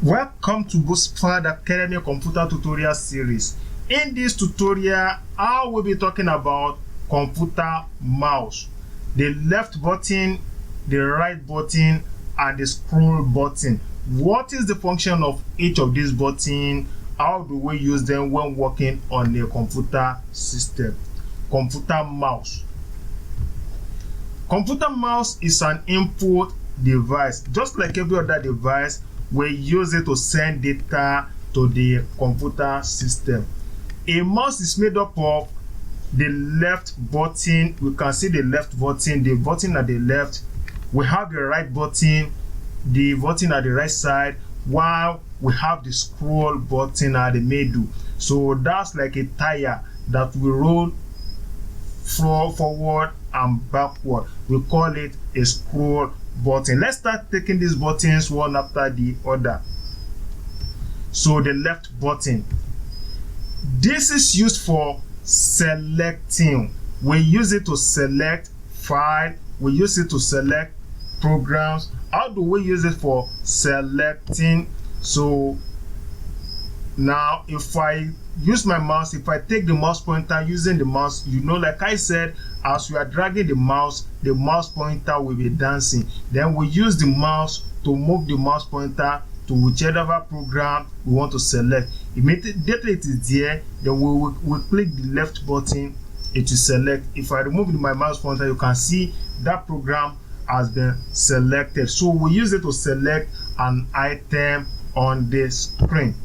Welcome to BoostPad Academy Computer Tutorial Series. In this tutorial, I will be talking about computer mouse, the left button, the right button, and the scroll button. What is the function of each of these buttons? How do we use them when working on a computer system? Computer mouse. Computer mouse is an input device. Just like every other device, we use it to send data to the computer system. A mouse is made up of the left button. We can see the left button, the button at the left. We have the right button, the button at the right side, while we have the scroll button at the middle. So that's like a tire that we roll forward and backward. We call it a scroll button. Let's start taking these buttons one after the other. So the left button, this is used for selecting. We use it to select file, we use it to select programs. How do we use it for selecting? So now if I use my mouse, if I take the mouse pointer using the mouse, you know, like I said, as we are dragging the mouse pointer will be dancing. Then we use the mouse to move the mouse pointer to whichever program we want to select. Immediately it is there, then we click the left button, it will select. If I remove my mouse pointer, you can see that program has been selected. So we use it to select an item on the screen.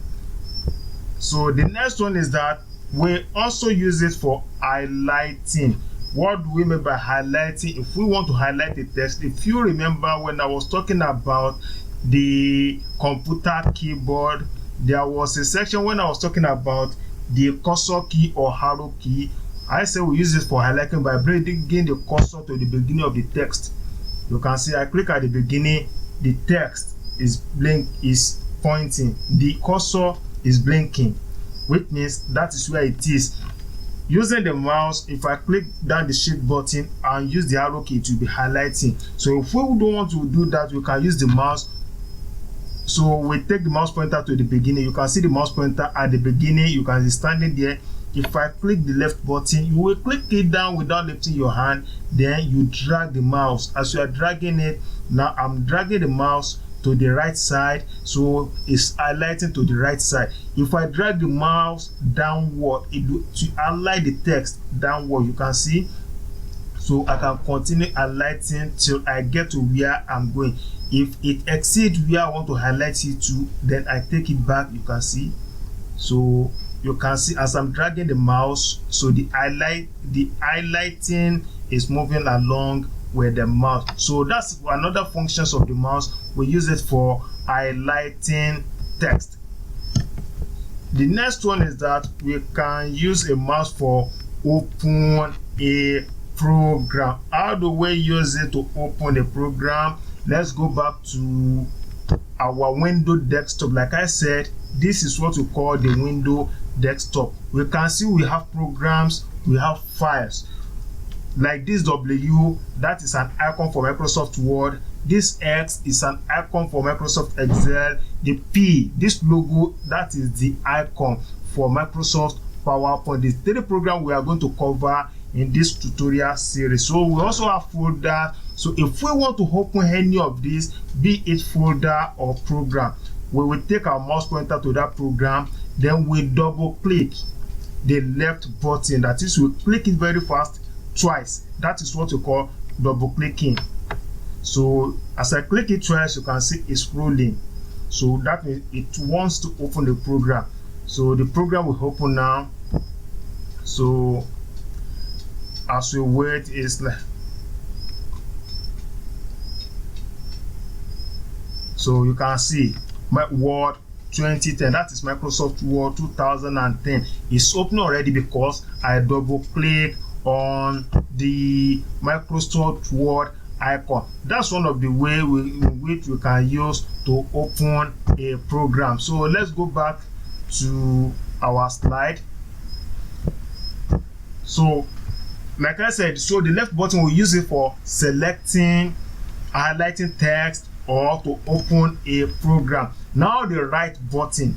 So the next one is that we also use it for highlighting. What do we mean by highlighting? If we want to highlight the text, if you remember when I was talking about the computer keyboard, there was a section when I was talking about the cursor key or arrow key. I said we use it for highlighting by bringing the cursor to the beginning of the text. You can see I click at the beginning, the text is pointing, the cursor is blinking, which means that is where it is. Using the mouse, if I click down the shift button and use the arrow key, it will be highlighting. So if we don't want to do that, we can use the mouse. So we take the mouse pointer to the beginning. You can see the mouse pointer at the beginning. You can see standing there. If I click the left button, you will click it down without lifting your hand. Then you drag the mouse. As you are dragging it, now I'm dragging the mouse to the right side, so it's highlighting to the right side. If I drag the mouse downward, it will to highlight the text downward. You can see, so I can continue highlighting till I get to where I'm going. If it exceeds where I want to highlight it to, then I take it back. You can see, so you can see as I'm dragging the mouse, so the highlighting is moving along with the mouse. So that's another functions of the mouse. We use it for highlighting text. The next one is that we can use a mouse for open a program. How do we use it to open a program? Let's go back to our window desktop. Like I said, this is what we call the window desktop. We can see we have programs, we have files. Like this W, that is an icon for Microsoft Word. This X is an icon for Microsoft Excel. The P, this logo, that is the icon for Microsoft PowerPoint. The three programs we are going to cover in this tutorial series. So we also have folder. So if we want to open any of these, be it folder or program, we will take our mouse pointer to that program, then we double click the left button. That is, we click it very fast twice. That is what we call double clicking. So as I click it twice, you can see it's scrolling. So that means it wants to open the program. So the program will open now. So as we wait, is like, so you can see my Word 2010, that is Microsoft Word 2010, is open already because I double click on the Microsoft Word icon. That's one of the way in which we can use to open a program. So let's go back to our slide. So like I said, so the left button we use it for selecting, highlighting text, or to open a program. Now the right button.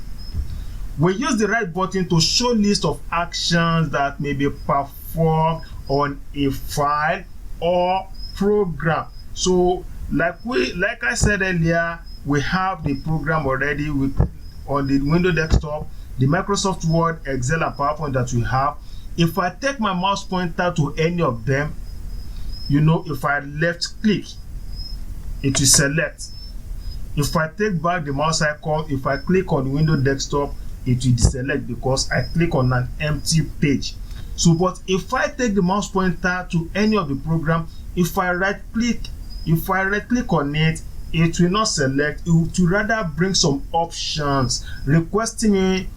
We use the right button to show list of actions that may be performed on a file or program. So like I said earlier, we have the program already on the Windows desktop, the Microsoft Word, Excel, and PowerPoint that we have. If I take my mouse pointer to any of them, if I left click, it will select. If I take back the mouse icon, if I click on the Windows desktop, it will deselect because I click on an empty page. So, but if I take the mouse pointer to any of the program, if I right click on it, it will not select. It will rather bring some options requesting me.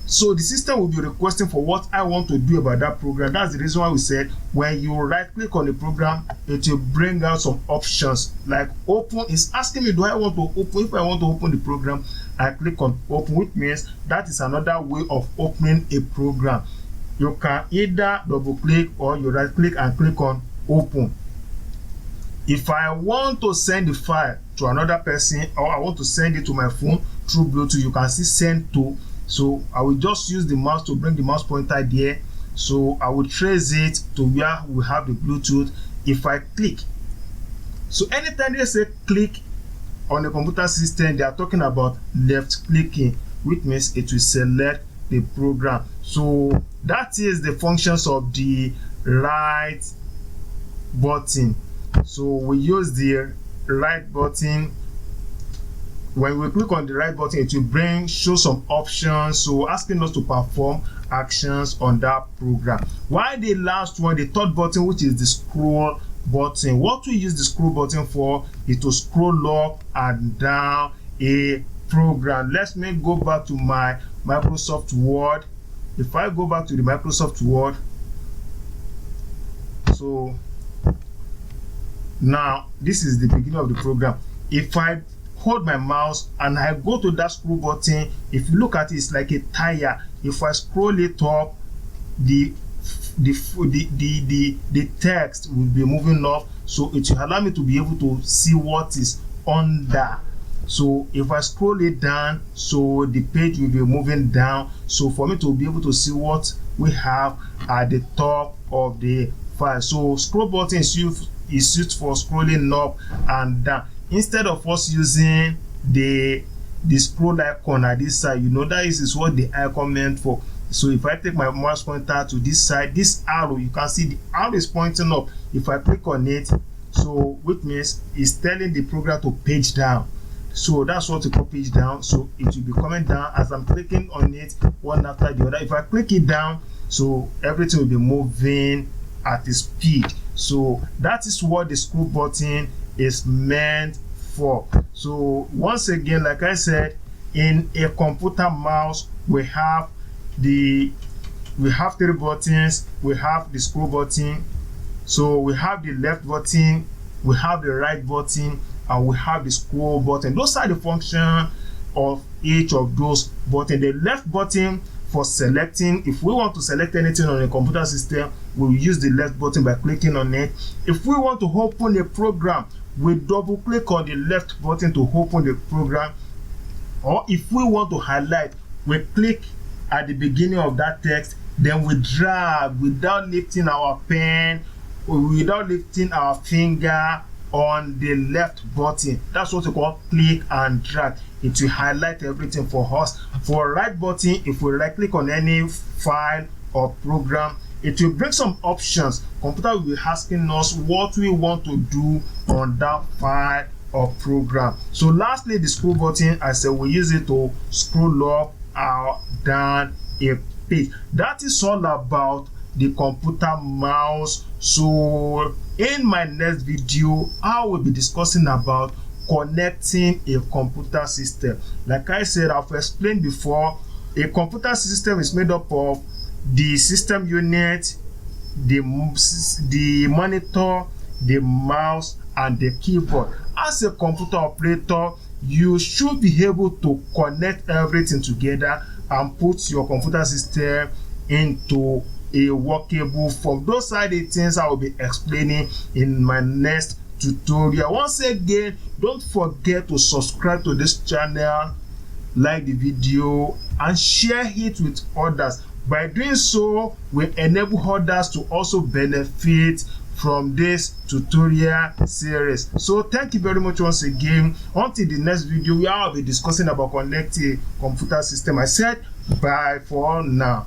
So the system will be requesting for what I want to do about that program. That's the reason why we said when you right click on the program, it will bring out some options like open. It's asking me, do I want to open? If I want to open the program, I click on open, which means that is another way of opening a program. You can either double click or you right click and click on open. If I want to send the file to another person, or I want to send it to my phone through Bluetooth, you can see send to. So I will just use the mouse to bring the mouse pointer there. So I will trace it to where we have the Bluetooth. If I click, so anytime they say click on the computer system, they are talking about left clicking, which means it will select the program. So that is the functions of the right button. So we use the right button. When we click on the right button, it will show some options, so asking us to perform actions on that program. While the last one, the third button, which is the scroll button, what we use the scroll button for is to scroll up and down a program. Let me go back to my Microsoft Word. If I go back to the Microsoft Word, so now this is the beginning of the program. If I hold my mouse and I go to that scroll button, if you look at it, it's like a tire. If I scroll it up, the text will be moving up, so it will allow me to be able to see what is under. So if I scroll it down, so the page will be moving down, so for me to be able to see what we have at the top of the file. So scroll button is used for scrolling up and down. Instead of us using the scroll icon at this side, that is what the icon meant for. So if I take my mouse pointer to this side, this arrow, you can see the arrow is pointing up. If I click on it, so which means it's telling the program to page down. So that's what we call page down. So it will be coming down as I'm clicking on it one after the other. If I click it down, so everything will be moving at a speed. So that is what the scroll button is meant for. So once again, like I said, in a computer mouse, we have three buttons. We have the scroll button, so we have the left button, we have the right button, and we have the scroll button. Those are the functions of each of those buttons. The left button for selecting. If we want to select anything on a computer system, we'll use the left button by clicking on it. If we want to open a program, we double click on the left button to open the program. Or if we want to highlight, we click at the beginning of that text, then we drag without lifting our pen or without lifting our finger on the left button. That's what we call click and drag. It will highlight everything for us. For right button, if we right click on any file or program, it will bring some options. Computer will be asking us what we want to do on that file or program. So lastly, the scroll button, I said we use it to scroll up or down a page. That is all about the computer mouse. So in my next video, I will be discussing about connecting a computer system. Like I said, I've explained before, a computer system is made up of the system unit, the monitor, the mouse, and the keyboard. As a computer operator, you should be able to connect everything together and put your computer system into a workable form. Those are the things I will be explaining in my next tutorial. Once again, don't forget to subscribe to this channel, like the video, and share it with others. By doing so, we enable others to also benefit from this tutorial series. So thank you very much once again. Until the next video, we will be discussing about connecting computer system. I said bye for now.